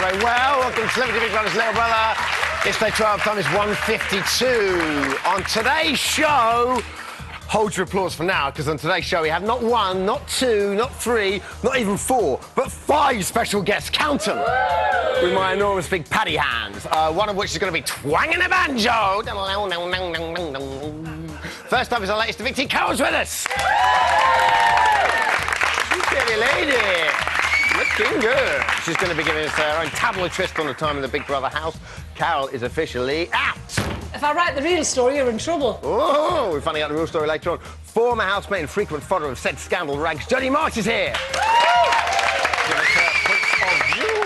very well. Welcome to Celebrity Big Brother's Little Brother. It's day 12, time is 1:52. On today's show, hold your applause for now, because on today's show we have not one, not two, not three, not even four, but 5 special guests. Count them! With my enormous big paddy hands, one of which is going to be twanging a banjo. First up is our latest evictee. Carol's with us. Pretty lady. Looking good. She's going to be giving us her own tabloid twist on the time in the Big Brother house. Carol is officially out. If I write the real story, you're in trouble. Oh, we're finding out the real story later on. Former housemate and frequent fodder of said scandal rags, Jodie March is here. Give us her points of view.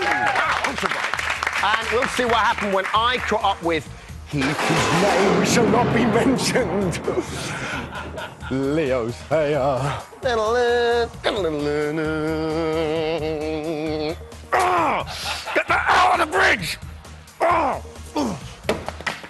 And we'll see what happened when I caught up with he whose name shall not be mentioned. Leo's hair. Get that out of the bridge!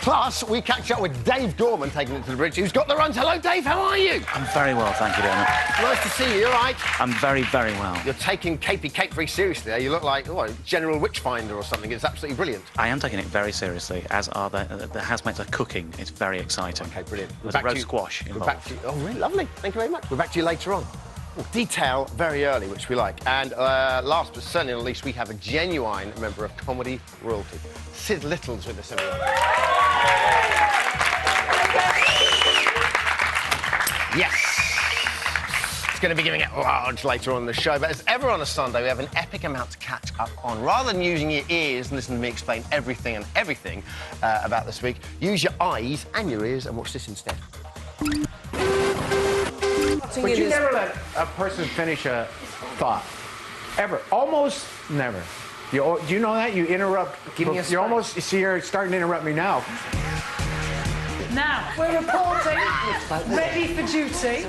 Plus, we catch up with Dave Gorman taking it to the bridge, who's got the runs. Hello, Dave, how are you? I'm very well, thank you, Dermot. Nice to see you, all right? I'm very, very well. You're taking KP Kate very seriously there. You look like General Witchfinder or something. It's absolutely brilliant. I am taking it very seriously, as are the housemates are cooking. It's very exciting. OK, brilliant. There's a roast squash involved. We're back to you. Oh, really? Lovely. Thank you very much. We're back to you later on. Detail very early, which we like. And last but certainly not least, we have a genuine member of comedy royalty. Sid Little's with us, everyone. Yes. It's going to be giving it large later on in the show, but as ever on a Sunday, we have an epic amount to catch up on. Rather than using your ears and listen to me explain everything about this week, use your eyes and your ears and watch this instead. But you never let a person finish a thought. Ever. Almost never. Do you know that? You interrupt. Give me a space. You almost... You see, you're starting to interrupt me now. Now, we're reporting, ready for duty.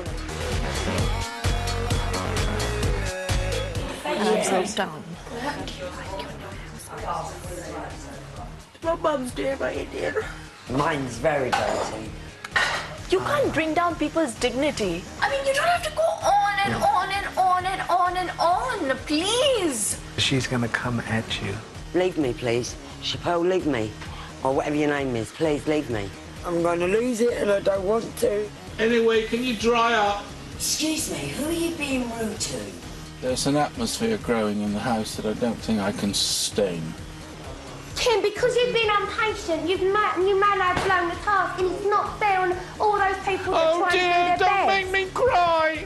I'm so done. My mum's doing my Indian. Mine's very dirty. You can't bring down people's dignity. I mean, you don't have to go on and on and on and on and on, please. She's going to come at you. Leave me, please. Chappelle, leave me. Or whatever your name is, please leave me. I'm going to lose it and I don't want to. Anyway, can you dry up? Excuse me, who are you being rude to? There's an atmosphere growing in the house that I don't think I can sustain. Tim, because you've been impatient, you may have blown the task, and it's not fair on all those people that try to do their best. Don't make me cry!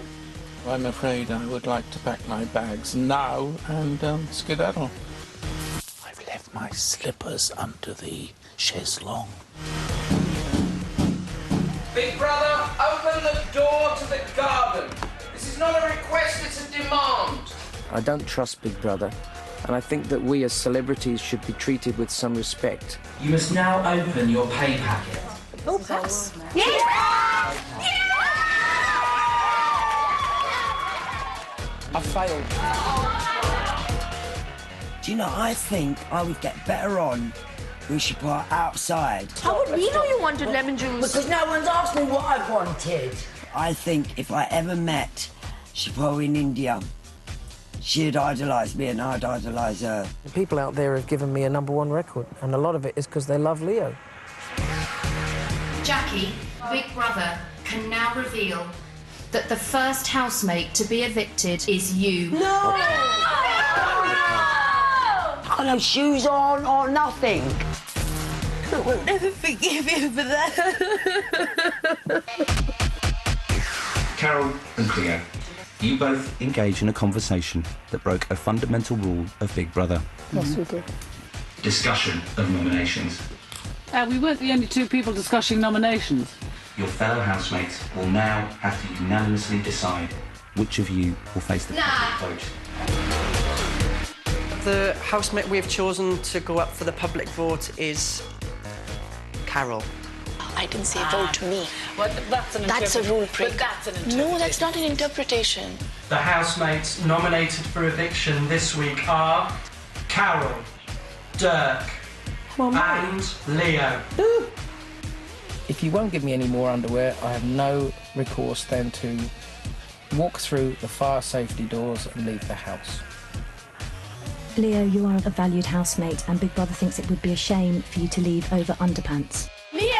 I'm afraid I would like to pack my bags now and skedaddle. I've left my slippers under the chaiselong. Big Brother, open the door to the garden. This is not a request, it's a demand. I don't trust Big Brother, and I think that we as celebrities should be treated with some respect. You must now open your pay packet. Oh, pass. Yeah! I failed. Do you know, I think I would get better on we should put her outside. How would we know you wanted lemon juice? Because no one's asked me what I wanted. I think if I ever met Chappelle in India, she'd idolise me and I'd idolise her. The people out there have given me a #1 record, and a lot of it is because they love Leo. Jackie, Big Brother can now reveal that the first housemate to be evicted is you. No! I've got no shoes on or nothing. I will never forgive you for that. Carol and Cleo, you both engaged in a conversation that broke a fundamental rule of Big Brother. Yes, we did. Discussion of nominations. We weren't the only 2 people discussing nominations. Your fellow housemates will now have to unanimously decide which of you will face the public vote. The housemate we have chosen to go up for the public vote is Carol. I didn't say vote to me. Well, that's a rule break. But that's an interpretation. No, that's not an interpretation. The housemates nominated for eviction this week are Carol, Dirk, and Leo. If you won't give me any more underwear, I have no recourse then to walk through the fire safety doors and leave the house. Leo, you are a valued housemate, and Big Brother thinks it would be a shame for you to leave over underpants. Leo?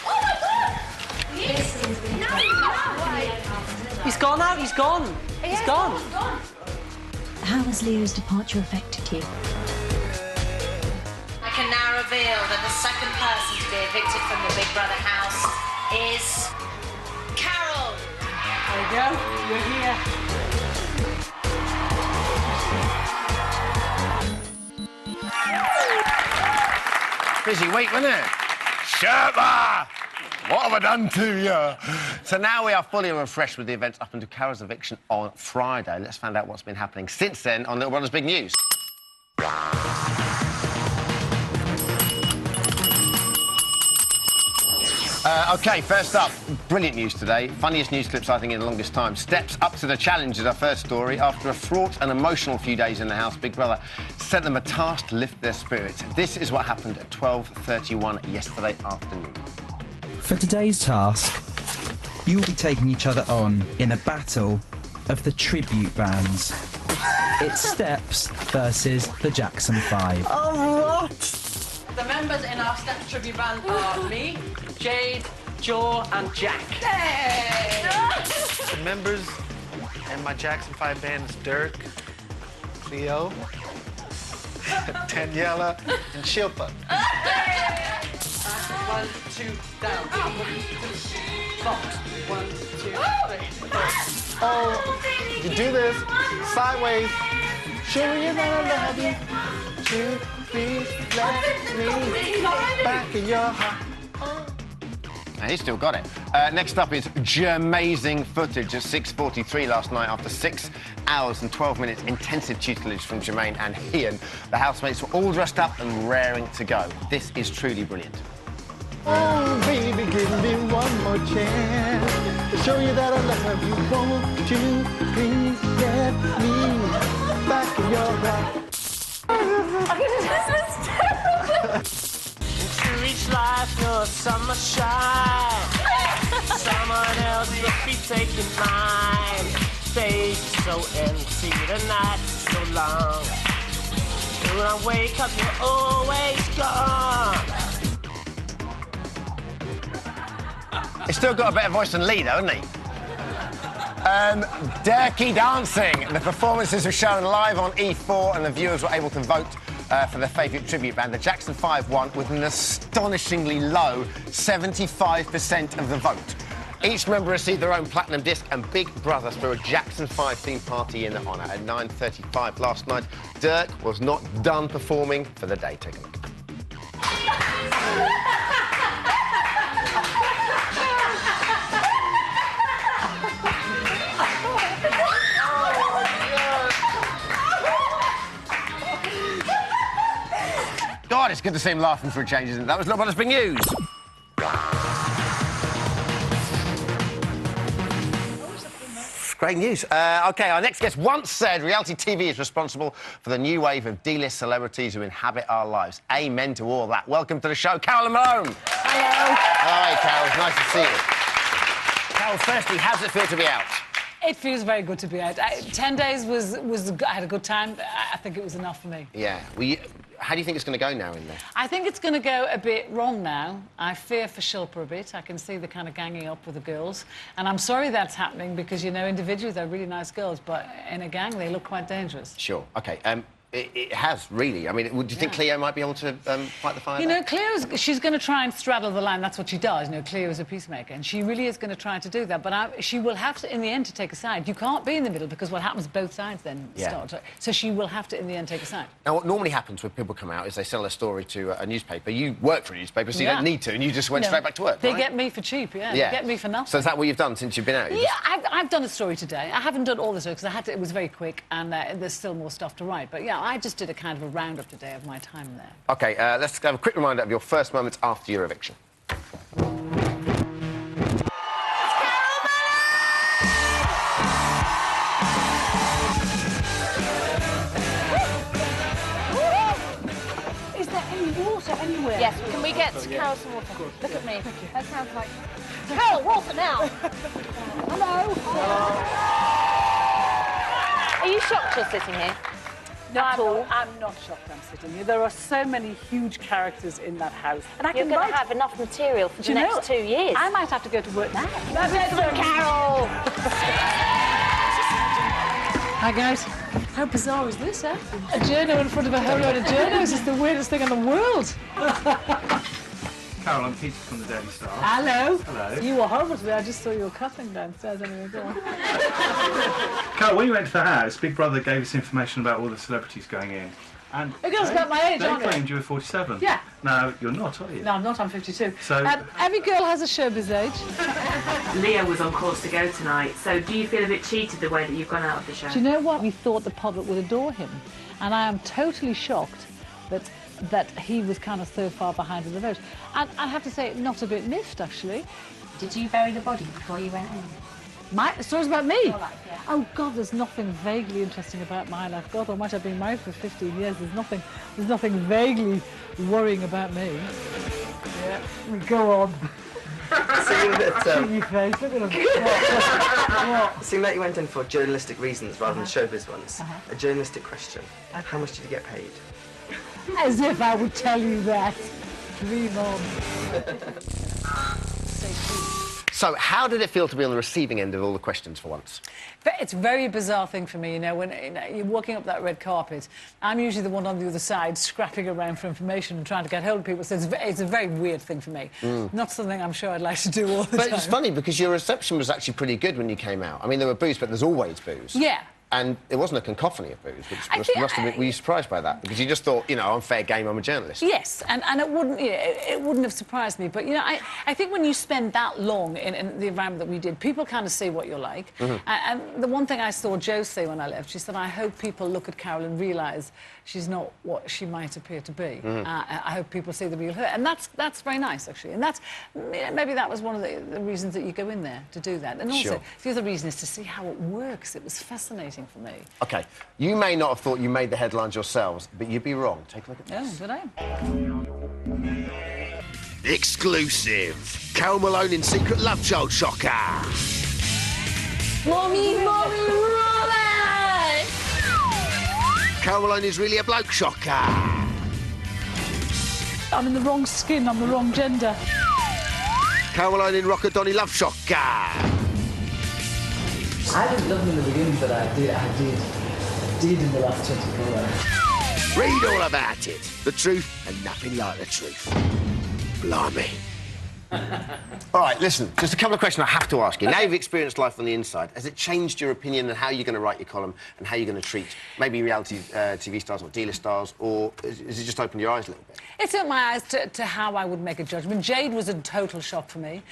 Oh my God! He's gone out, he's gone. He's gone. How has Leo's departure affected you? I can now reveal that the second person to be evicted from the Big Brother house is Carol. There you go. You're here. Busy week, wasn't it? Sherpa! What have I done to you? So now we are fully refreshed with the events up until Carol's eviction on Friday. Let's find out what's been happening since then on Little Brother's Big News. OK, first up, brilliant news today. Funniest news clips, I think, in the longest time. Steps up to the challenge is our first story. After a fraught and emotional few days in the house, Big Brother sent them a task to lift their spirits. This is what happened at 12:31 yesterday afternoon. For today's task, you will be taking each other on in a battle of the tribute bands. It's Steps versus the Jackson 5. Oh, what? The members in our Steps tribute band are me, Jade, Joe, and Jack. The members in my Jackson 5 band is Dirk, Cleo, Daniela, and Shilpa. 1, 2, down. 1, 2, 3. Oh, you do this sideways. Show you that I love you. To be let me back in your heart. And he still got it. Next up is Jermazing footage at 6:43 last night after 6 hours and 12 minutes intensive tutelage from Jermaine and Ian. The housemates were all dressed up and raring to go. This is truly brilliant. Oh, baby, give me one more chance to show you that I love you. Won't you please let me back in your heart? To reach life, your summer shine. Someone else will be taking mine. Space so empty, the night's so long. When I wake up, you're always gone. He's still got a better voice than Lee, though, hasn't he? Dirty Dancing. The performances were shown live on E4 and the viewers were able to vote for their favourite tribute band. The Jackson 5 won with an astonishingly low 75% of the vote. Each member received their own platinum disc and Big Brother threw a Jackson 5 themed party in their honour at 9:35 last night. Dirk was not done performing for the day. Take a look. God, it's good to see him laughing for a change, isn't it? That was Little Brother's Big News. Great news. OK, our next guest once said reality TV is responsible for the new wave of D-list celebrities who inhabit our lives. Amen to all that. Welcome to the show, Carol Malone. Hello. Hi, Carol. It's nice to see you. Carol, firstly, how does it feel to be out? It feels very good to be out. 10 days was I had a good time. I think it was enough for me. Yeah. How do you think it's going to go now in there? I think it's going to go a bit wrong now. I fear for Shilpa a bit. I can see the kind of ganging up with the girls. And I'm sorry that's happening because, you know, individually they're really nice girls, but in a gang they look quite dangerous. Sure. OK. It has, really. I mean, do you think Cleo might be able to fight the fire? You know, she's going to try and straddle the line. That's what she does. You know, Cleo is a peacemaker, and she really is going to try to do that. But she will have to, in the end, to take a side. You can't be in the middle because what happens, both sides then start. So she will have to, in the end, take a side. Now, what normally happens when people come out is they sell a story to a newspaper. You work for a newspaper, so you don't need to, and you just went straight back to work, They right? get me for cheap, They get me for nothing. So is that what you've done since you've been out? Yeah, I've done a story today. I haven't done all the stories because it was very quick, and there's still more stuff to write. But, yeah, I just did a kind of a roundup today of my time there. OK, let's have a quick reminder of your first moments after your eviction. Is there any water anywhere? Yes, can we get Carol some water? Look at me. That sounds like... Carol, water now! Hello? Are you shocked you're sitting here? I'm not shocked I'm sitting here. There are so many huge characters in that house. And You're going to have enough material for the next 2 years. I might have to go to work now. Mr. Carroll! Hi, guys. How bizarre is this, eh? A journo in front of a whole load of journos is the weirdest thing in the world. Carol, I'm Peter from the Daily Star. Hello. Hello. You were horrible to me. I just saw you were coughing downstairs. Anyway, go on. Carol, when you went to the house, Big Brother gave us information about all the celebrities going in. And It goes about my age, aren't they they? claimed you were 47. Yeah. No, you're not, are you? No, I'm not. I'm 52. So- every girl has a showbiz age. Leo was on course to go tonight, so do you feel a bit cheated the way that you've gone out of the show? Do you know what? We thought the public would adore him, and I am totally shocked that he was kind of so far behind in the vote. And I have to say, not a bit miffed, actually. Did you bury the body before you went in? The story's about me? Your life, yeah. Oh, God, there's nothing vaguely interesting about my life. God, I might have been married for 15 years. There's nothing vaguely worrying about me. Yeah, go on. Seeing that, Your face, look at him. What? seeing that you went in for journalistic reasons rather than showbiz ones, a journalistic question. How much did you get paid? As if I would tell you that. Dream on. So, how did it feel to be on the receiving end of all the questions for once? It's a very bizarre thing for me, you know, when you're walking up that red carpet. I'm usually the one on the other side scrapping around for information and trying to get hold of people, so it's a very weird thing for me. Not something I'm sure I'd like to do all the time. But it's funny, because your reception was actually pretty good when you came out. I mean, there were boos, but there's always boos. Yeah. And it wasn't a cacophony of boos, which must have been... Were you surprised by that? Because you just thought, you know, I'm fair game, I'm a journalist. Yes, and it wouldn't, you know, it wouldn't have surprised me. But, you know, I think when you spend that long in the environment that we did, people kind of see what you're like. And the one thing I saw Jo say when I left, she said, I hope people look at Carol and realise she's not what she might appear to be. I hope people see the real her. And that's very nice, actually. And that's... maybe that was one of the reasons that you go in there, to do that. And also, the other reason is to see how it works. It was fascinating for me. OK, you may not have thought you made the headlines yourselves, but you'd be wrong. Take a look at this. Oh, did I? Exclusive. Carol Malone in Secret Love Child shocker. Mommy, mommy, mommy! Carol Malone is really a bloke shocker. I'm in the wrong skin, I'm the wrong gender. Carol Malone in Rocker Donny Love shocker. I didn't love him in the beginning, but I did in the last 24 hours. Read all about it. The truth and nothing like the truth. Blimey. All right, listen, just a couple of questions I have to ask you. Now you've experienced life on the inside, has it changed your opinion on how you're going to write your column and how you're going to treat maybe reality TV stars or D-list stars, or has it just opened your eyes a little bit? It's opened my eyes to how I would make a judgment. Jade was a total shock for me.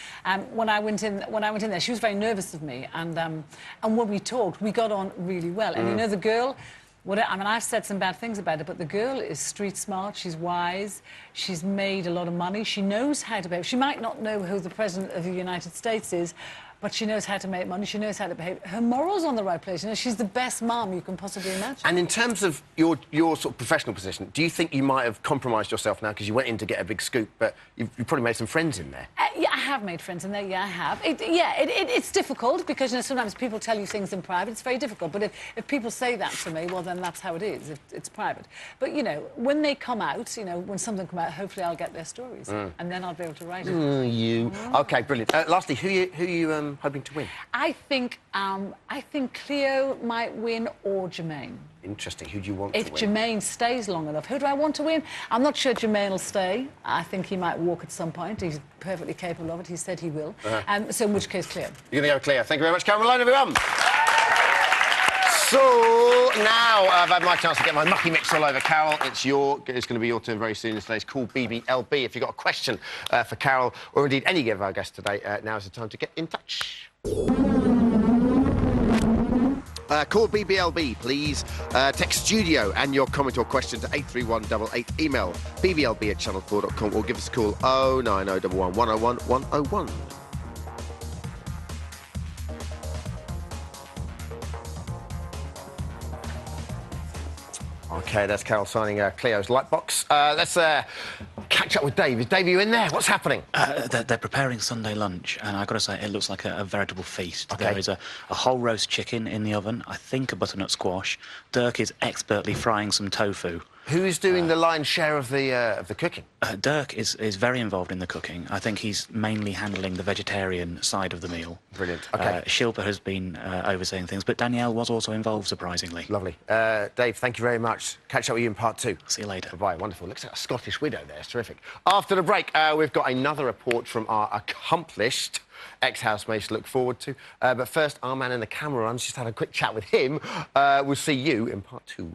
When I went in there, she was very nervous of me, and when we talked, we got on really well. And you know, the girl... I mean, I've said some bad things about her, but the girl is street smart, she's wise, she's made a lot of money, she knows how to behave. She might not know who the President of the United States is, but she knows how to make money, she knows how to behave. Her moral's on the right place, you know, she's the best mum you can possibly imagine. And in terms of your sort of professional position, do you think you might have compromised yourself now because you went in to get a big scoop, but you've probably made some friends in there? Yeah, I have made friends in there, yeah, I have. It's difficult because, you know, sometimes people tell you things in private, it's very difficult, but if people say that to me, well, then that's how it is, it's private. But, you know, when they come out, you know, when something comes out, hopefully I'll get their stories, and then I'll be able to write it. OK, brilliant. Lastly, who you hoping to win? I think Cleo might win, or Jermaine. Interesting. Who do you want to win? If Jermaine stays long enough. Who do I want to win? I'm not sure Jermaine will stay. I think he might walk at some point. He's perfectly capable of it. He said he will. So in which case, Cleo. You're going to go Cleo. Thank you very much, Carol Malone, everyone. So now I've had my chance to get my mucky mix all over. Carol, it's going to be your turn very soon. Today's called BBLB. If you've got a question for Carol, or indeed any of our guests today, now is the time to get in touch. Call BBLB, please. Text studio and your comment or question to 83188. Email bblb@channel4.com or give us a call 09011 101 101. OK, that's Carol signing Cleo's Lightbox. Let's catch up with Dave. Is Dave, are you in there? What's happening? They're preparing Sunday lunch, and I've got to say, it looks like a veritable feast. Okay. There is a whole roast chicken in the oven, I think a butternut squash. Dirk is expertly frying some tofu. Who's doing the lion's share of the cooking? Dirk is very involved in the cooking. I think he's mainly handling the vegetarian side of the meal. Brilliant. Okay. Shilpa has been overseeing things, but Danielle was also involved, surprisingly. Lovely. Dave, thank you very much. Catch up with you in part 2. See you later. Bye-bye. Wonderful. Looks like a Scottish widow there. It's terrific. After the break, we've got another report from our accomplished ex-housemates to look forward to. But first, our man in the camera, I'm just had a quick chat with him. We'll see you in part 2.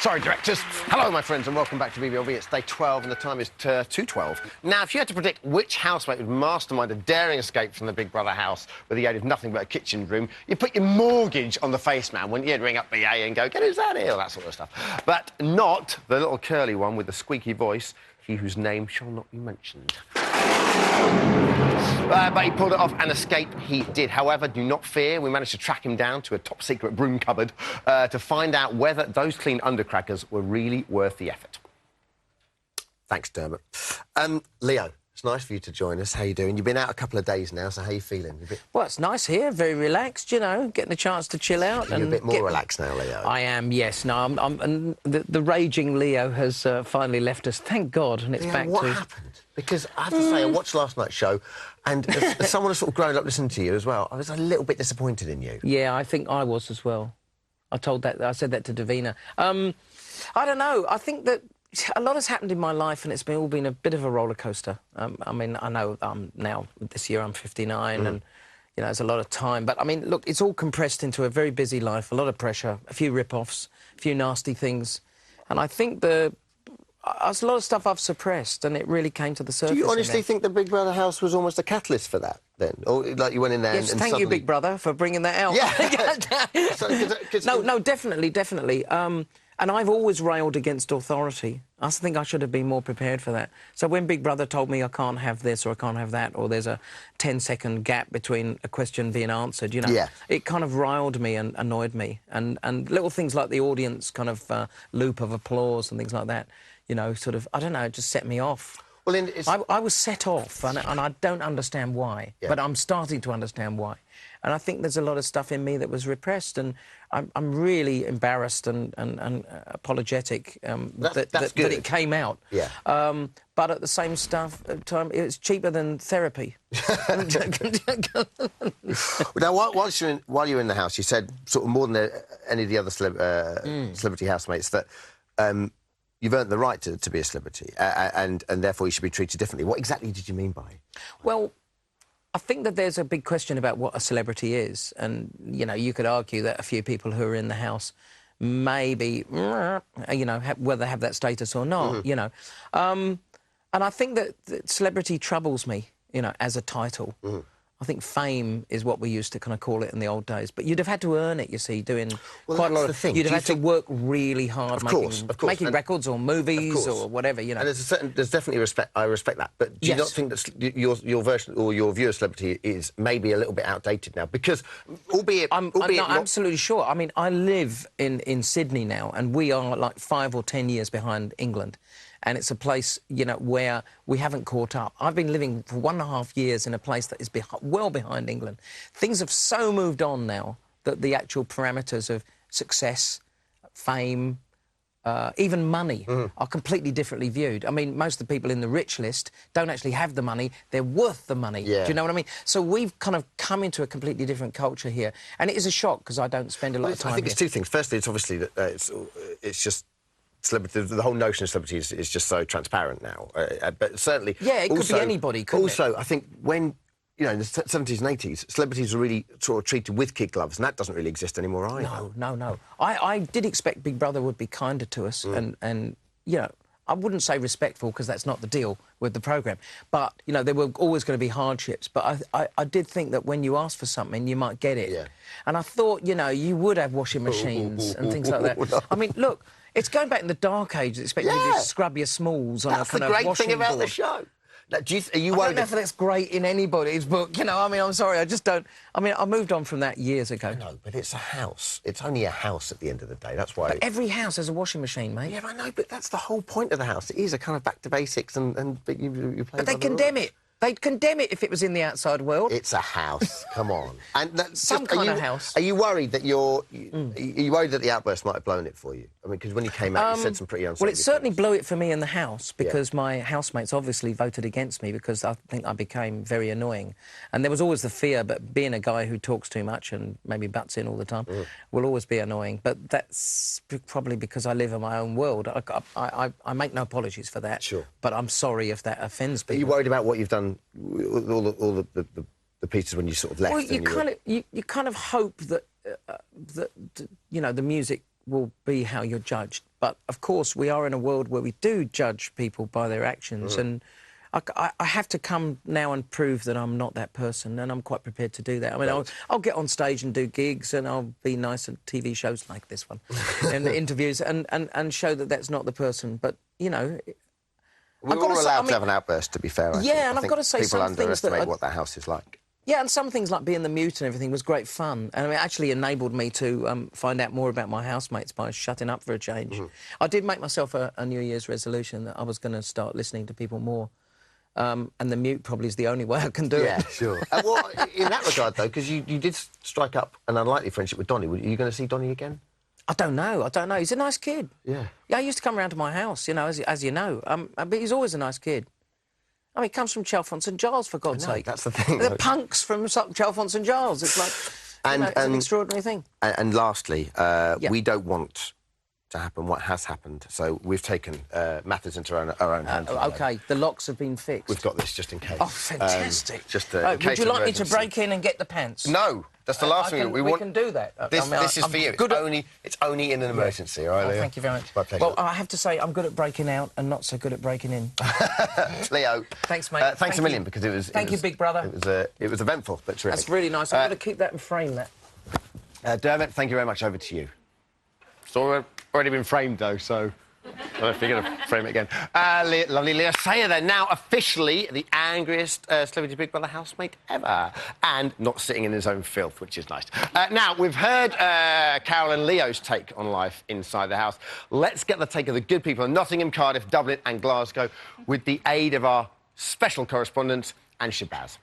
Sorry, directors. Hello, my friends, and welcome back to BBLB. It's day 12, and the time is 2:12. Now, if you had to predict which housemate would mastermind a daring escape from the Big Brother house with the aid of nothing but a kitchen broom, you'd put your mortgage on the face man, wouldn't you? You'd ring up BA and go, get us out of here, all that sort of stuff. But not the little curly one with the squeaky voice, he whose name shall not be mentioned. But he pulled it off and escape he did. However, do not fear, we managed to track him down to a top-secret broom cupboard to find out whether those clean undercrackers were really worth the effort. Thanks, Dermot. Leo, it's nice for you to join us. How you doing? You've been out a couple of days now, so how you feeling? Well, it's nice here, very relaxed, you know, getting a chance to chill out. You're a bit more relaxed now, Leo. I am, yes. No, and the raging Leo has finally left us, thank God, and it's Leo, back what to... happened? Because I have to say, I watched last night's show, and as someone who's sort of grown up listening to you as well, I was a little bit disappointed in you. Yeah, I think I was as well. I said that to Davina. I don't know. I think that a lot has happened in my life, and it's all been a bit of a roller coaster. I mean, I know now this year I'm 59, and you know, there's a lot of time. But I mean, look, it's all compressed into a very busy life, a lot of pressure, a few rip-offs, a few nasty things, and I think there's a lot of stuff I've suppressed, and it really came to the surface. Do you honestly think the Big Brother house was almost a catalyst for that, then? Or, like, you went in there yes, and thank suddenly... you, Big Brother, for bringing that out. Yeah. No, definitely. And I've always railed against authority. I think I should have been more prepared for that. So when Big Brother told me I can't have this or I can't have that, or there's a 10-second gap between a question being answered, you know, it kind of riled me and annoyed me. And little things like the audience kind of loop of applause and things like that, you know, sort of, I don't know, it just set me off. Well, I was set off, and I don't understand why, but I'm starting to understand why. And I think there's a lot of stuff in me that was repressed, and I'm really embarrassed and apologetic that it came out. Yeah. But at the same time, it's cheaper than therapy. Now, while you're in the house, you said sort of more than any of the other celebrity housemates that you've earned the right to be a celebrity, and therefore you should be treated differently. What exactly did you mean by? Well, I think that there's a big question about what a celebrity is, and, you know, you could argue that a few people who are in the house maybe, you know, whether they have that status or not, you know. And I think that celebrity troubles me, you know, as a title. I think fame is what we used to kind of call it in the old days. But you'd have had to earn it, you see, doing quite a lot of... You'd have had to work really hard making records or movies or whatever, you know. And there's definitely respect. I respect that. But do you not think that your version or your view of celebrity is maybe a little bit outdated now? Because, albeit I'm absolutely sure. I mean, I live in Sydney now, and we are like 5 or 10 years behind England. And it's a place, you know, where we haven't caught up. I've been living for 1.5 years in a place that is well behind England. Things have so moved on now that the actual parameters of success, fame, even money are completely differently viewed. I mean, most of the people in the rich list don't actually have the money. They're worth the money. Yeah. Do you know what I mean? So we've kind of come into a completely different culture here. And it is a shock, because I don't spend a lot of time I think here. it's two things. Firstly, it's obviously that it's just... Celebrity, the whole notion of celebrity is just so transparent now. But certainly... Yeah, it could be anybody, couldn't it? Also, I think when, you know, in the 70s and 80s, celebrities were really sort of treated with kid gloves, and that doesn't really exist anymore either. No. I did expect Big Brother would be kinder to us and, you know, I wouldn't say respectful, because that's not the deal with the programme. But, you know, there were always going to be hardships. But I did think that when you asked for something, you might get it. Yeah. And I thought, you know, you would have washing machines and things like that. No. I mean, look... It's going back in the dark ages, expecting you to scrub your smalls on a kind of washing board. That's the great thing about the show. Now, are you I worried? don't know if that's great in anybody's book, you know. I mean, I'm sorry, I just don't. I mean, I moved on from that years ago. No, but it's a house. It's only a house at the end of the day. That's why. But every house has a washing machine, mate. Yeah, I know, but that's the whole point of the house. It is a kind of back to basics, and you play. But they condemn it. They'd condemn it if it was in the outside world. It's a house. Come on. And that's Some kind of house. Are you worried that are you worried that the outburst might have blown it for you? I mean, because when you came out, you said some pretty unsavory Well, it certainly things. blew it for me in the house because my housemates obviously voted against me because I think I became very annoying. And there was always the fear, but being a guy who talks too much and maybe butts in all the time will always be annoying. But that's probably because I live in my own world. I make no apologies for that. Sure. But I'm sorry if that offends people. Are you worried about what you've done, all the pieces when you sort of left? Well, you kind of hope that you know, the music will be how you're judged. But of course, we are in a world where we do judge people by their actions, and I have to come now and prove that I'm not that person, and I'm quite prepared to do that. I mean, I'll get on stage and do gigs, and I'll be nice at TV shows like this one, and interviews, and show that that's not the person. But you know. We're all allowed to have an outburst, to be fair. I think. And I've got to say people some things that... underestimate what that house is like. Yeah, and some things like being the mute and everything was great fun. And it actually enabled me to find out more about my housemates by shutting up for a change. I did make myself a New Year's resolution that I was going to start listening to people more. And the mute probably is the only way I can do it. Yeah, sure. Well, in that regard, though, because you did strike up an unlikely friendship with Donnie, are you going to see Donnie again? I don't know. He's a nice kid. Yeah. Yeah, he used to come round to my house, you know, as you know. But he's always a nice kid. I mean, he comes from Chalfont St Giles, for God's sake. That's the thing. They're punks from Chalfont St Giles. It's like, it's an extraordinary thing. And lastly, we don't want to happen what has happened, so we've taken matters into our own hands. OK, the locks have been fixed. We've got this just in case. Oh, fantastic. Would you like me to break in and get the pants? No, that's the last thing we want. We can do that. This is for you. It's only in an emergency, all right, Leo? Thank you very much. Well, I have to say, I'm good at breaking out and not so good at breaking in. Leo. Thanks, mate. Thanks a million, because it was... Thank you, Big Brother. It was eventful, but terrific. That's really nice. I'm going to keep that and frame that. Dermot, thank you very much. Over to you. It's already been framed, though, so... I don't know if you're going to frame it again. Lovely Leo Sayer there, now officially the angriest Celebrity Big Brother housemate ever. And not sitting in his own filth, which is nice. Now, we've heard Carol and Leo's take on life inside the house. Let's get the take of the good people in Nottingham, Cardiff, Dublin and Glasgow with the aid of our special correspondent, Anne Shabazz.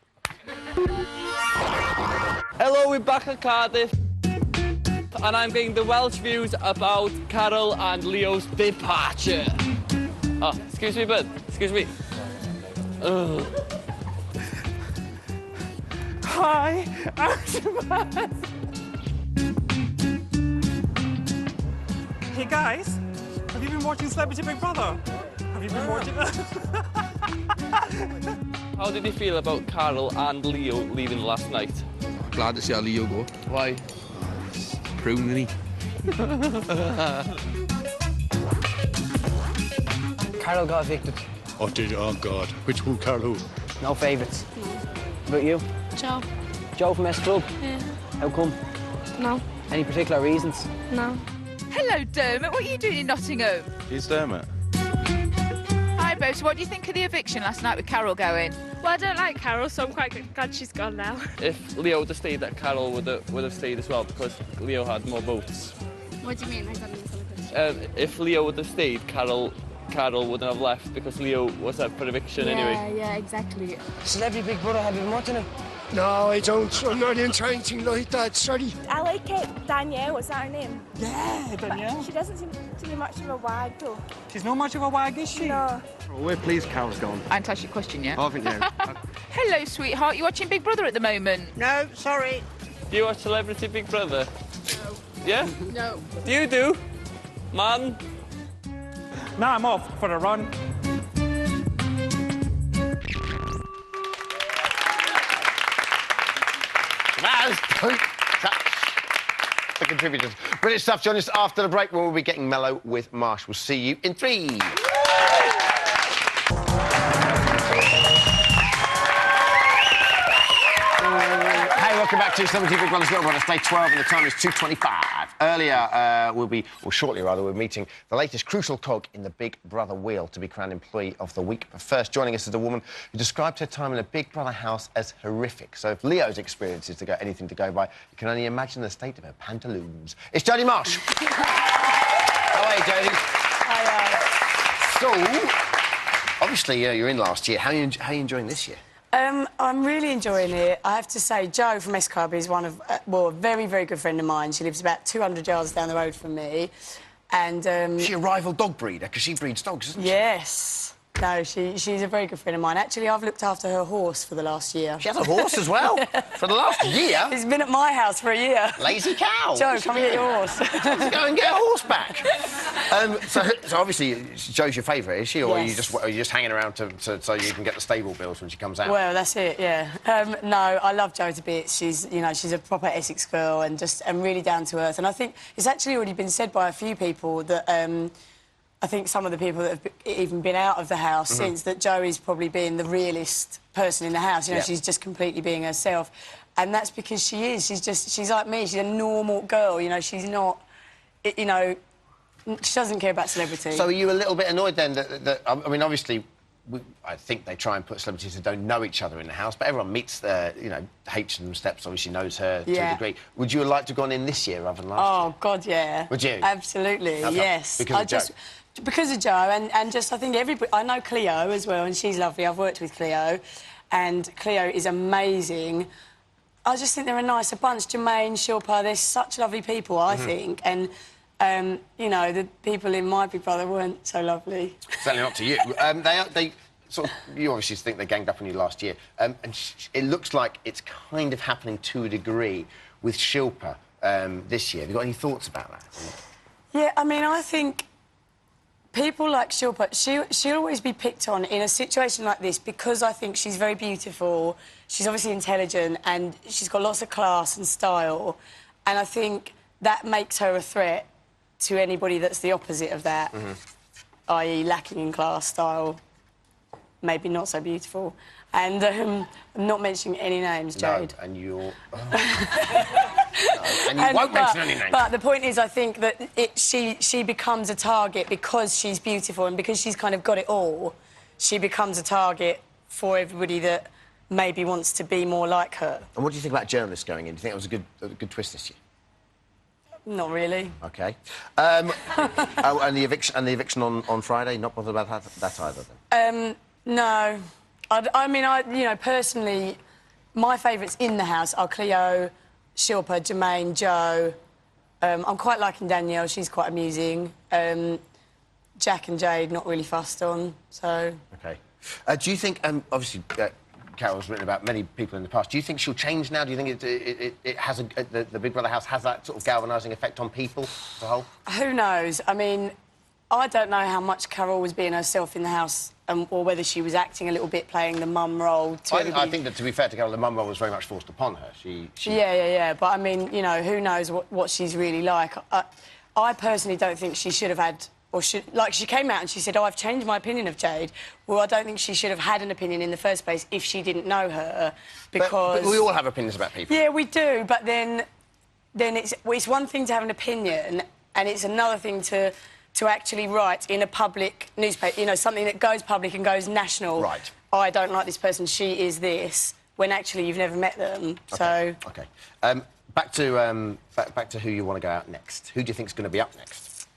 Hello, we're back at Cardiff. And I'm getting the Welsh views about Carol and Leo's departure. Oh, excuse me, bud. Excuse me. Hi, Hey guys, have you been watching Celebrity Big Brother? Have you been watching? How did you feel about Carol and Leo leaving last night? Glad to see how Leo go. Why? Prune, isn't he? Carol got evicted. Oh, did you? Oh, God. Which one, Carol? Who? No favourites. What about you? Joe. Joe from S Club? Yeah. How come? No. Any particular reasons? No. Hello, Dermot. What are you doing in Nottingham? He's Dermot. Hi, Bo. So what do you think of the eviction last night with Carol going? Well, I don't like Carol, so I'm quite glad she's gone now. If Leo would have stayed, that Carol would have stayed as well, because Leo had more votes. What do you mean? I don't understand the question. If Leo would have stayed, Carol wouldn't have left, because Leo was up for eviction anyway. Yeah, exactly. Celebrity Big Brother, have you been watching it? No, I don't. I'm not into anything like that, sorry. I like it. Danielle, is that her name? Yeah, Danielle. She doesn't seem to be much of a wag, though. She's not much of a wag, is she? No. Oh, we're pleased Carol's gone. I haven't asked your question yet. I haven't yet. Hello, sweetheart. You watching Big Brother at the moment? No, sorry. Do you watch Celebrity Big Brother? No. Yeah? No. You do? Man? Now I'm off for a run. Don't touch the contributors. Brilliant stuff. Join us after the break when we'll be getting mellow with Marsh. We'll see you in 3. Hey, welcome back to Celebrity Big Brother's Little Brother. It's day 12 and the time is 2:25. Earlier, shortly we're meeting the latest crucial cog in the Big Brother wheel to be crowned Employee of the Week. But first, joining us is a woman who described her time in a Big Brother house as horrific. So if Leo's experience is anything to go by, you can only imagine the state of her pantaloons. It's Jodie Marsh. How are you, Jodie? So, obviously, you're in last year. How are you enjoying this year? I'm really enjoying it. I have to say, Jo from S Club is one of, a very, very good friend of mine. She lives about 200 yards down the road from me. And, Is she a rival dog breeder? Because she breeds dogs, isn't she? Yes. No, she's a very good friend of mine. Actually, I've looked after her horse for the last year. She has a horse as well? For the last year? It's been at my house for a year. Lazy cow. Jo, come and get your horse. Let's go and get a horse back. So obviously, Jo's your favourite, is she? Or Yes. are you just hanging around so you can get the stable bills when she comes out? Well, that's it, yeah. No, I love Jo to bits. She's a proper Essex girl and really down to earth. And I think it's actually already been said by a few people that I think some of the people that have even been out of the house since that Jo is probably being the realest person in the house. She's just completely being herself. And that's because she is. She's like me. She's a normal girl, She's not, she doesn't care about celebrity. So are you a little bit annoyed then that I mean, obviously, I think they try and put celebrities who don't know each other in the house, but everyone meets H and Steps obviously knows her to a degree. Would you have liked to have gone in this year rather than last year? Oh, God, yeah. Would you? Absolutely, yes. Because of Jo? Because of Jo, and I think everybody... I know Cleo as well, and she's lovely. I've worked with Cleo, and Cleo is amazing. I just think they're a nicer bunch. Jermaine, Shilpa, they're such lovely people, I think, and... the people in my Big Brother weren't so lovely. Certainly not to you. They sort of... You obviously think they ganged up on you last year. And it looks like it's kind of happening to a degree with Shilpa this year. Have you got any thoughts about that? Yeah, I mean, I think people like Shilpa, she'll always be picked on in a situation like this because I think she's very beautiful, she's obviously intelligent, and she's got lots of class and style. And I think that makes her a threat to anybody that's the opposite of that, i.e. lacking in class, style, maybe not so beautiful. And I'm not mentioning any names, Jade. No, and you're... Oh. No, and you won't mention any names. But the point is, I think that she becomes a target because she's beautiful and because she's kind of got it all. She becomes a target for everybody that maybe wants to be more like her. And what do you think about journalists going in? Do you think it was a good twist this year? Not really. OK. And the eviction on Friday, not bothered about that either, then? No. I mean, personally, my favourites in the house are Cleo, Shilpa, Jermaine, Jo. I'm quite liking Danielle, she's quite amusing. Jack and Jade, not really fussed on, so... OK. Do you think, obviously... Carol's written about many people in the past. Do you think she'll change now? Do you think it has the Big Brother house has that sort of galvanising effect on people as a whole? Who knows? I mean, I don't know how much Carol was being herself in the house or whether she was acting a little bit, playing the mum role to everybody. I think that, to be fair to Carol, the mum role was very much forced upon her. Yeah. But, I mean, who knows what she's really like. I personally don't think she should have had... she came out and she said, I've changed my opinion of Jade. Well, I don't think she should have had an opinion in the first place if she didn't know her, because... But we all have opinions about people. Yeah, we do, but then it's one thing to have an opinion, and it's another thing to actually write in a public newspaper, something that goes public and goes national. Right. I don't like this person, she is this, when actually you've never met them, so... OK. Back to who you want to go out next. Who do you think's going to be up next?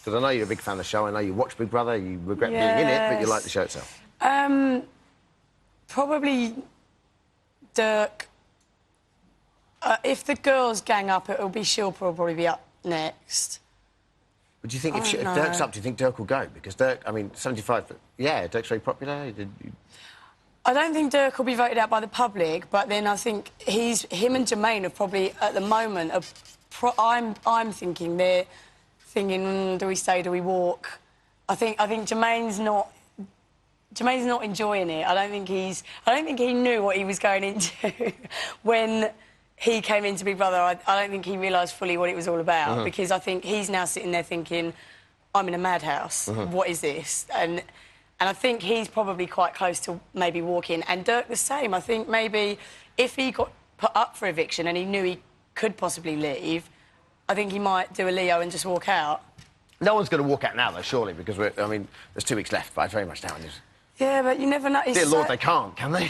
Because I know you're a big fan of the show. I know you watch Big Brother. You regret being in it, but you like the show itself. Probably Dirk. If the girls gang up, it'll be Shilpa will probably be up next. But do you think if Dirk's up, do you think Dirk will go? Because Dirk, I mean, 75... But yeah, Dirk's very popular. I don't think Dirk will be voted out by the public, but then I think him and Jermaine are probably, at the moment, I'm thinking they're... thinking, do we stay, do we walk? I think Jermaine's not enjoying it. I don't think he knew what he was going into when he came into Big Brother. I don't think he realised fully what it was all about, because I think he's now sitting there thinking, I'm in a madhouse. What is this? And I think he's probably quite close to maybe walking. And Dirk the same. I think maybe if he got put up for eviction and he knew he could possibly leave, I think he might do a Leo and just walk out. No one's going to walk out now, though, surely, because I mean, there's 2 weeks left, but I very much doubt it. Yeah, but you never know. Dear Lord, they can't, can they?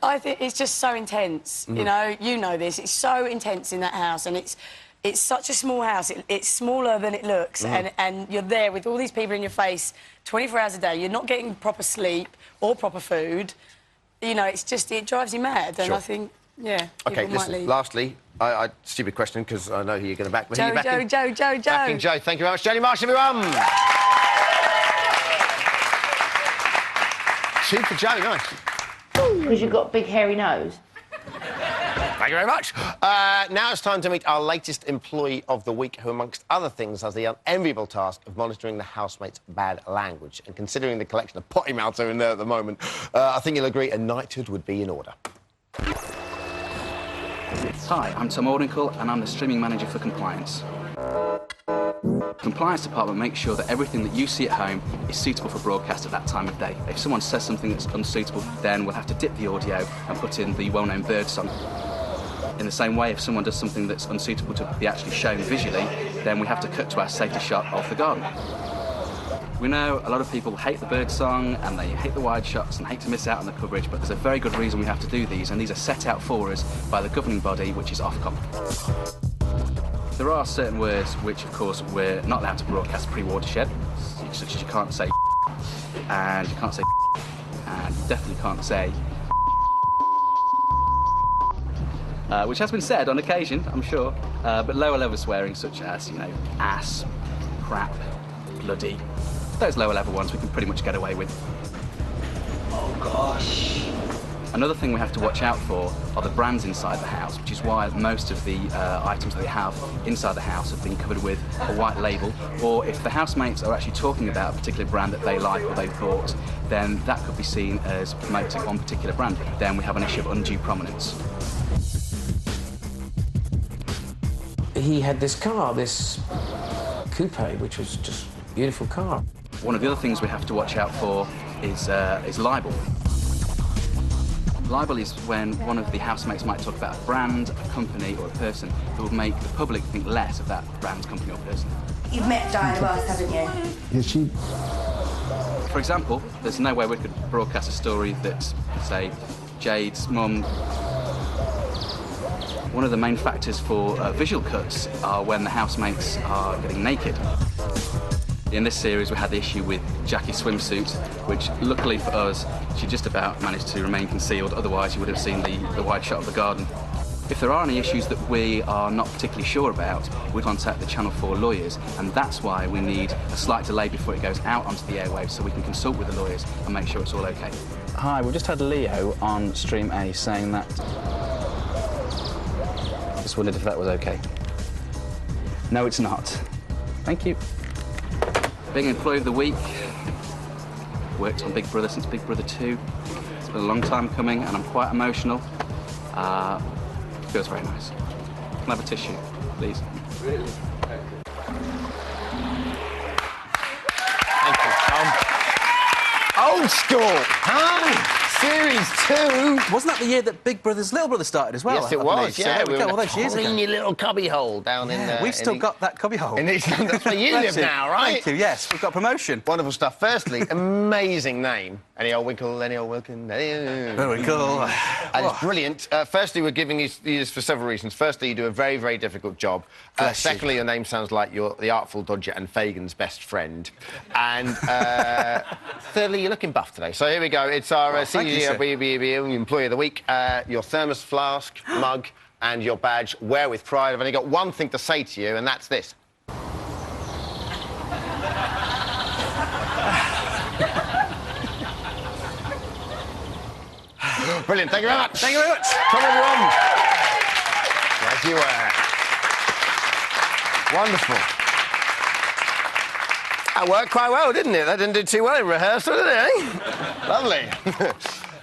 I think it's just so intense. You know this. It's so intense in that house, and it's such a small house. It's smaller than it looks, and you're there with all these people in your face 24 hours a day. You're not getting proper sleep or proper food. You know, it's just, it drives you mad, and I think, yeah, OK, people might listen, leave. lastly, stupid question, because I know who you're going to back. But Joe. Backing Joe. Thank you very much. Jodie Marsh, everyone. 2 for Joe, nice. Because you've got a big hairy nose. Thank you very much. Now it's time to meet our latest employee of the week, who, amongst other things, has the unenviable task of monitoring the housemates' bad language. And considering the collection of potty mouths are in there at the moment, I think you'll agree a knighthood would be in order. Hi, I'm Tom Ordinkle, and I'm the streaming manager for compliance. Compliance department makes sure that everything that you see at home is suitable for broadcast at that time of day. If someone says something that's unsuitable, then we'll have to dip the audio and put in the well-known bird song. In the same way, if someone does something that's unsuitable to be actually shown visually, then we have to cut to our safety shot of the garden. We know a lot of people hate the bird song and they hate the wide shots and hate to miss out on the coverage, but there's a very good reason we have to do these, and these are set out for us by the governing body, which is Ofcom. There are certain words which, of course, we're not allowed to broadcast pre-watershed, such as you can't say and you can't say and you definitely can't say which has been said on occasion, I'm sure, but lower level swearing such as, you know, ass, crap, bloody, those lower level ones we can pretty much get away with. Oh gosh. Another thing we have to watch out for are the brands inside the house, which is why most of the items that they have inside the house have been covered with a white label, or if the housemates are actually talking about a particular brand that they like or they've bought, then that could be seen as promoting one particular brand. Then we have an issue of undue prominence. He had this car, this coupe, which was just a beautiful car. One of the other things we have to watch out for is libel. Libel is when one of the housemates might talk about a brand, a company or a person that would make the public think less of that brand, company or person. You've met Diana Ross, haven't you? Yes, she... For example, there's no way we could broadcast a story that, say, Jade's mum... One of the main factors for visual cuts are when the housemates are getting naked. In this series, we had the issue with Jackie's swimsuit, which, luckily for us, she just about managed to remain concealed. Otherwise, you would have seen the wide shot of the garden. If there are any issues that we are not particularly sure about, we contact the Channel 4 lawyers, and that's why we need a slight delay before it goes out onto the airwaves, so we can consult with the lawyers and make sure it's all OK. Hi, we just had Leo on Stream A saying that... Just wondered if that was OK. No, it's not. Thank you. Being Employee of the Week, worked on Big Brother since Big Brother 2. It's been a long time coming and I'm quite emotional. Feels very nice. Can I have a tissue, please? Really? Thank you, Tom. Old school, huh? Series 2. Wasn't that the year that Big Brother's Little Brother started as well? Yes, it was, So yeah. we were in a tiny little cubby hole down in we've still got that cubby hole. In East London. That's where you live now, right? Thank you, yes. We've got promotion. Wonderful stuff. Firstly, amazing name. Any old Winkle, any old Wilkin, any old Winkle. And it's brilliant. Firstly, we're giving you this for several reasons. Firstly, you do a very, very difficult job. Secondly, your name sounds like you're the Artful Dodger and Fagan's best friend. And thirdly, you're looking buff today. So here we go. It's our CBBUK Employee of the Week. Your thermos flask, mug, and your badge. Wear with pride. I've only got one thing to say to you, and that's this. Brilliant. Thank you very much. Thank you very much. Come on, everyone. As you were. Wonderful. That worked quite well, didn't it? That didn't do too well in rehearsal, did it, eh? Lovely.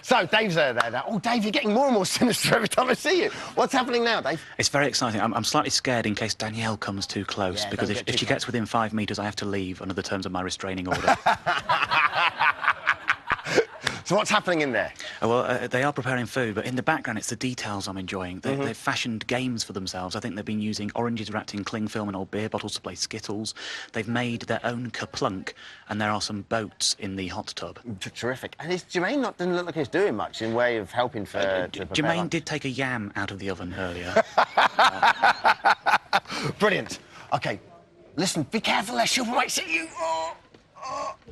So, Dave's there. Oh, Dave, you're getting more and more sinister every time I see you. What's happening now, Dave? It's very exciting. I'm slightly scared in case Danielle comes too close, because if she gets within 5 metres, I have to leave under the terms of my restraining order. So what's happening in there? Well, they are preparing food, but in the background, it's the details I'm enjoying. They've fashioned games for themselves. I think they've been using oranges wrapped in cling film and old beer bottles to play Skittles. They've made their own kerplunk, and there are some boats in the hot tub. Terrific. And Jermaine doesn't look like he's doing much in way of helping to prepare Jermaine lunch. did take a yam out of the oven earlier. Brilliant. OK, listen, be careful there, Shilpa might see you.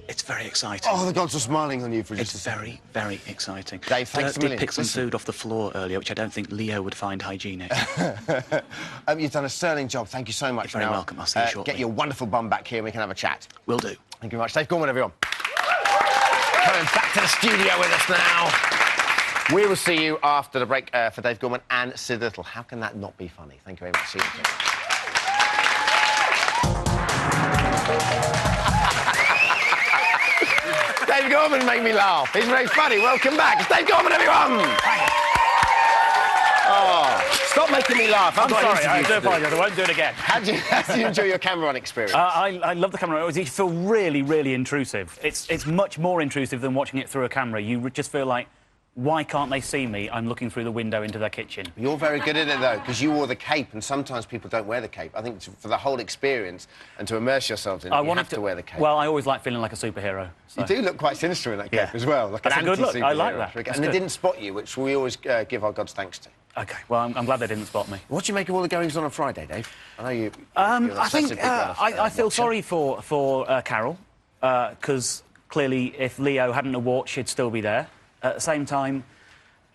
It's very exciting. Oh, the gods are smiling on you for just It's very, very exciting. Dave, thanks a did million. pick some Listen. food off the floor earlier, which I don't think Leo would find hygienic. You've done a sterling job. Thank you so much. You're very welcome. I'll see you shortly. Get your wonderful bum back here and we can have a chat. Will do. Thank you very much. Dave Gorman, everyone. Coming back to the studio with us now. We will see you after the break for Dave Gorman and Sid Little. How can that not be funny? Thank you very much. See you again. Dave Gorman made me laugh. He's very funny. Welcome back. It's Dave Gorman, everyone. Oh, stop making me laugh. I'm sorry, I do apologise. I won't do it again. How do you enjoy your camera on experience? I love the camera. It feel really, really intrusive. It's much more intrusive than watching it through a camera. You just feel like, why can't they see me? I'm looking through the window into their kitchen. You're very good at it, though, because you wore the cape, and sometimes people don't wear the cape. I think for the whole experience and to immerse yourselves in it, you have to wear the cape. Well, I always like feeling like a superhero. So. You do look quite sinister in that cape as well. Like That's a good look. I like that. And they didn't spot you, which we always give our gods thanks to. OK, well, I'm glad they didn't spot me. What do you make of all the goings-on Friday, Dave? I know you're I think I feel sorry for Carol, because clearly if Leo hadn't have walked, she'd still be there. At the same time,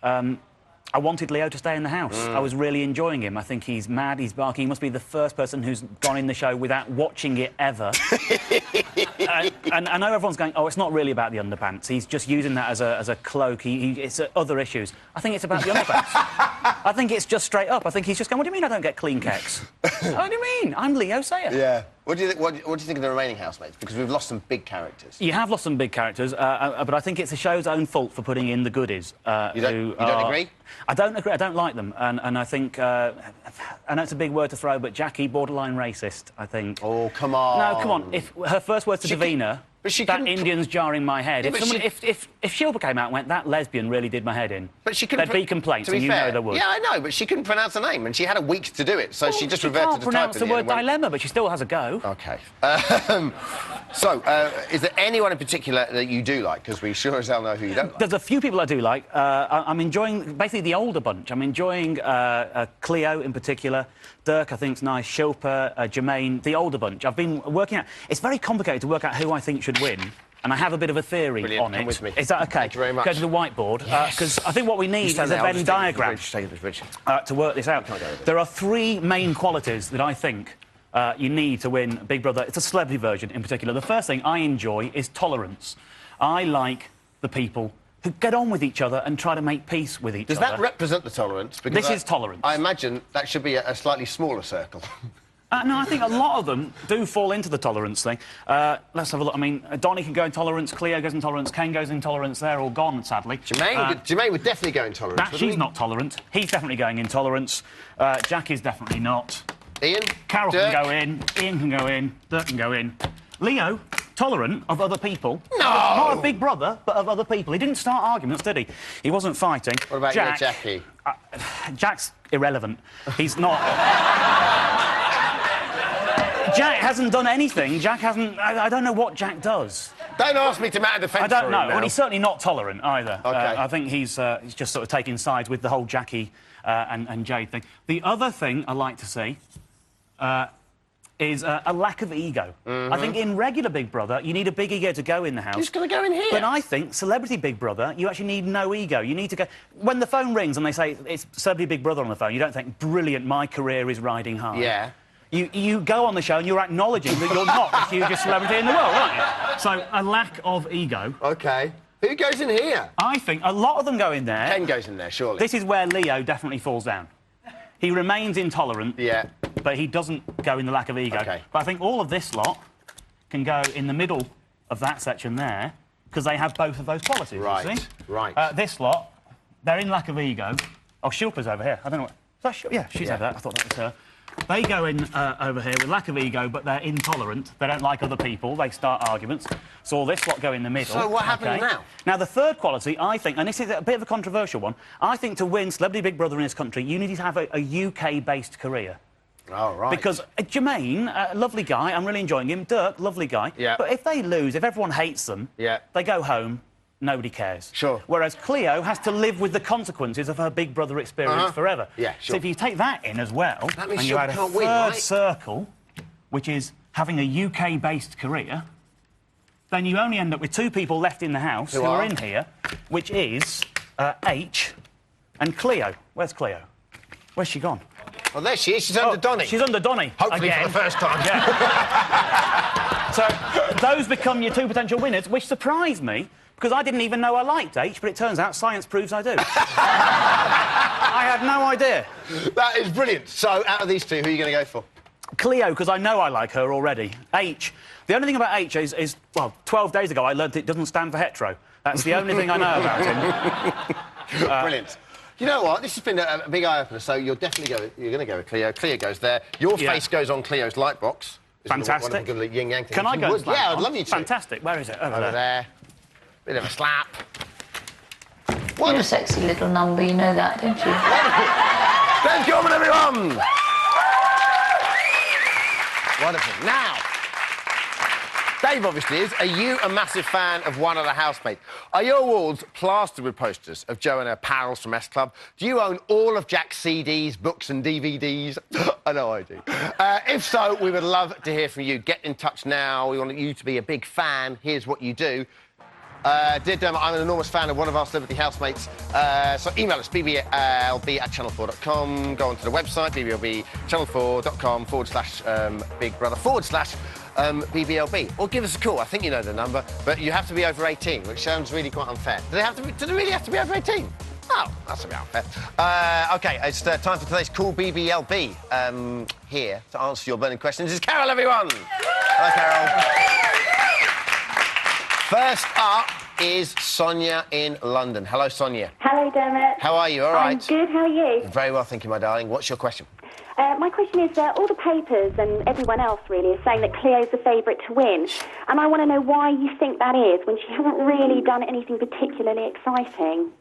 I wanted Leo to stay in the house. I was really enjoying him. I think he's mad, he's barking. He must be the first person who's gone in the show without watching it ever. And I know everyone's going, oh, it's not really about the underpants. He's just using that as a cloak. It's other issues. I think it's about the underpants. I think it's just straight up. I think he's just going, what do you mean I don't get clean kecks? What do you mean? I'm Leo Sayer. Yeah. What do you think of the remaining housemates? Because we've lost some big characters. You have lost some big characters, but I think it's the show's own fault for putting in the goodies. You don't agree? I don't agree. I don't like them, and I think I know it's a big word to throw, but Jackie, borderline racist. I think. Oh, come on. No, come on. If her first words to Davina, that Indian's jarring my head. Yeah, if Shilpa came out and went, that lesbian really did my head in. But she couldn't. There'd be complaints, to be and you fair, know there would. Yeah, I know, but she couldn't pronounce the name, and she had a week to do it, so she just reverted to type. She can't pronounce the word dilemma, but she still has a go. OK. So, is there anyone in particular that you do like? Because we sure as hell know who you don't like. There's a few people I do like. I'm enjoying basically the older bunch. I'm enjoying Cleo in particular. Dirk, I think's nice. Shilpa, Jermaine, the older bunch. I've been working out. It's very complicated to work out who I think should win. And I have a bit of a theory on it. Come with me. Is that OK? Thank you very much. Go to the whiteboard. Because I think what we need is a Venn diagram to work this out. There are three main qualities that I think you need to win Big Brother. It's a celebrity version in particular. The first thing I enjoy is tolerance. I like the people who get on with each other and try to make peace with each other. Does that represent the tolerance? Because This is tolerance. I imagine that should be a slightly smaller circle. No, I think a lot of them do fall into the tolerance thing. Let's have a look. I mean, Donnie can go in tolerance, Cleo goes in tolerance, Ken goes in tolerance. They're all gone, sadly. Jermaine would definitely go in tolerance. She's not tolerant. He's definitely going in tolerance. Jack is definitely not. Ian? Carol Dirk? can go in. Ian can go in. Dirk can go in. Leo, tolerant of other people. No! Not a big brother, but of other people. He didn't start arguments, did he? He wasn't fighting. What about Jack, you, Jackie? Jack's irrelevant. He's not... Jack hasn't done anything. Jack hasn't... I don't know what Jack does. Don't ask me to mount a defence. I don't know. Well, he's certainly not tolerant either. OK. I think he's just sort of taking sides with the whole Jackie and Jade thing. The other thing I like to see is a lack of ego. I think in regular Big Brother, you need a big ego to go in the house. Who's going to go in here? But I think Celebrity Big Brother, you actually need no ego. You need to go... When the phone rings and they say it's Celebrity Big Brother on the phone, you don't think, brilliant, my career is riding high. Yeah. You go on the show and you're acknowledging that you're not the hugest celebrity in the world, aren't you? So, a lack of ego. OK. Who goes in here? I think a lot of them go in there. Ken goes in there, surely. This is where Leo definitely falls down. He remains intolerant, but he doesn't go in the lack of ego. OK. But I think all of this lot can go in the middle of that section there, because they have both of those qualities, you see? Right. This lot, they're in lack of ego. Oh, Shilpa's over here. I don't know what... Yeah, she's over there. I thought that was her. They go in over here with lack of ego, but they're intolerant. They don't like other people. They start arguments. So all this lot go in the middle. So what happens now? Now, the third quality, I think, and this is a bit of a controversial one, I think to win Celebrity Big Brother in this country, you need to have a UK-based career. Oh, right. Because Jermaine, lovely guy, I'm really enjoying him. Dirk, lovely guy. Yeah. But if they lose, if everyone hates them, they go home, nobody cares. Sure. Whereas Cleo has to live with the consequences of her Big Brother experience forever. Yeah, sure. So if you take that in as well, that means and you add a can't third win, right? circle, which is having a UK-based career, then you only end up with two people left in the house who are in here, which is H and Cleo. Where's Cleo? Where's she gone? Oh, there she is. She's under Donny. She's under Donny. Hopefully again. for the first time. Yeah. So those become your two potential winners, which surprised me, because I didn't even know I liked H, but it turns out science proves I do. I had no idea. That is brilliant. So, out of these two, who are you going to go for? Cleo, because I know I like her already. H. The only thing about H is, well, 12 days ago I learnt it doesn't stand for hetero. That's the only thing I know about him. Brilliant. You know what? This has been a big eye-opener, so you're going to go with Cleo. Cleo goes there. Your face goes on Cleo's light box. Fantastic. Good yin-yang thing. Can I go? Yeah, I'd love you to. Fantastic. Where is it? Over there. Bit of a slap. You're a sexy little number, you know that, don't you? Let's go on, everyone! Wonderful. Now, Dave obviously is. Are you a massive fan of one of the housemates? Are your walls plastered with posters of Jo and her pals from S Club? Do you own all of Jack's CDs, books and DVDs? I know I do. If so, we would love to hear from you. Get in touch now. We want you to be a big fan. Here's what you do. Dear Dermot, I'm an enormous fan of one of our celebrity housemates. So email us, bbLB@channel4.com. Go onto the website, bbLB.channel4.com/Big Brother /BBLB. Or give us a call. I think you know the number, but you have to be over 18, which sounds really quite unfair. Do they really have to be over 18? Oh, that's a bit unfair. OK, it's time for today's Cool BBLB. Here to answer your burning questions is Carol, everyone. Hello, Carol. First up is Sonia in London. Hello, Sonia. Hello, Dermot. How are you? All right? I'm good. How are you? Very well, thank you, my darling. What's your question? My question is, all the papers and everyone else, really, is saying that Cleo's the favourite to win. And I want to know why you think that is, when she hasn't really done anything particularly exciting.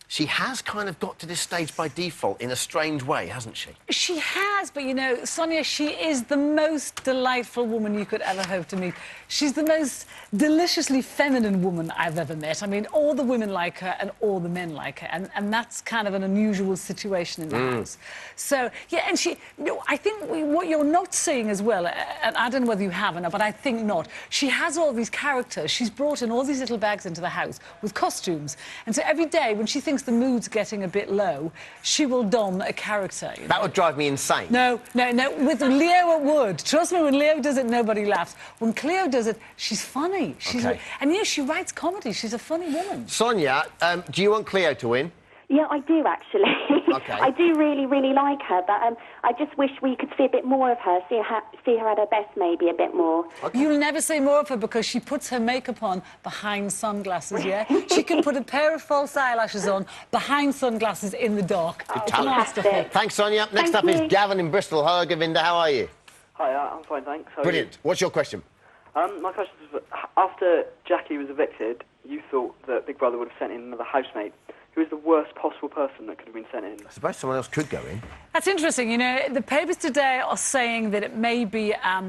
She has kind of got to this stage by default in a strange way, hasn't she? She has, but, you know, Sonia, she is the most delightful woman you could ever hope to meet. She's the most deliciously feminine woman I've ever met. I mean, all the women like her and all the men like her, and that's kind of an unusual situation in the house. So, yeah, and she... You know, I think what you're not seeing as well, and I don't know whether you have or not, but I think not, she has all these characters. She's brought in all these little bags into the house with costumes, and so every day when she thinks the mood's getting a bit low, she will don a character. You know? That would drive me insane. No. With Leo, it would. Trust me, when Leo does it, nobody laughs. When Cleo does it, she's funny. Okay. And, yeah, she writes comedy. She's a funny woman. Sonia, do you want Cleo to win? Yeah, I do, actually. OK. I do really, really like her, but I just wish we could see a bit more of her, see her at her best, maybe, a bit more. Okay. You'll never see more of her because she puts her makeup on behind sunglasses, yeah? She can put a pair of false eyelashes on behind sunglasses in the dark. Thanks, Sonia. Next up is Gavin in Bristol. Hello, Govinda. How are you? Hi, I'm fine, thanks. Brilliant. What's your question? My question is, after Jackie was evicted, you thought that Big Brother would have sent in another housemate. Who is the worst possible person that could have been sent in? I suppose someone else could go in. That's interesting. You know, the papers today are saying that it may be a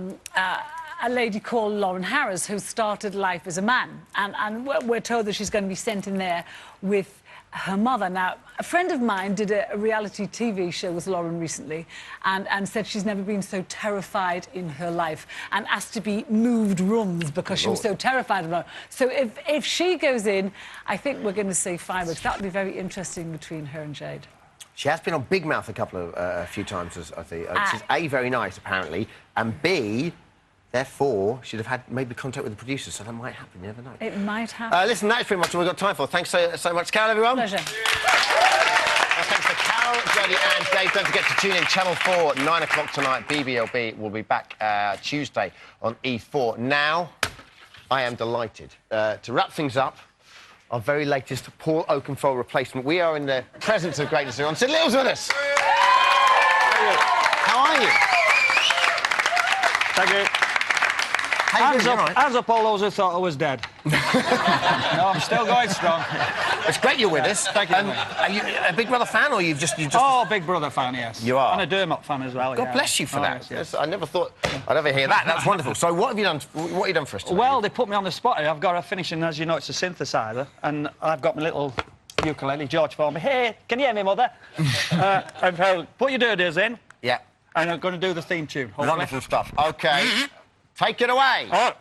lady called Lauren Harris who started life as a man. And we're told that she's going to be sent in there with her mother. Now, a friend of mine did a reality TV show with Lauren recently and said she's never been so terrified in her life and asked to be moved rooms because she was so terrified of her. So if she goes in, I think we're going to see fireworks. That would be very interesting between her and Jade. She has been on Big Mouth a few times, I think. She's A, very nice, apparently, and B, therefore, she'd have had maybe contact with the producers, so that might happen, you never know. It might happen. Listen, that's pretty much all we've got time for. Thanks so much, Carol, everyone. Pleasure. Thanks to Carol, Jodie and Dave. Don't forget to tune in Channel 4 at 9 o'clock tonight. BBLB will be back Tuesday on E4. Now, I am delighted to wrap things up. Our very latest Paul Oakenfold replacement. We are in the presence of greatness. Sid Little's with us. How are you? Thank you. Hands up all those who thought I was dead. No, I'm still going strong. It's great you're with us. Thank you. Are you a Big Brother fan, or you just? Oh, Big Brother fan, yes. You are. And a Dermot fan as well. God bless you for that. Yes. I never thought I'd ever hear that. That's wonderful. So what have you done? What have you done for us today? Well, they put me on the spot here. I've got a finishing, as you know, it's a synthesizer, and I've got my little ukulele. George for me. Hey, can you hear me, Mother? And put your dirties in. Yeah. And I'm going to do the theme tune. Hopefully. Wonderful stuff. OK. Take it away. All right.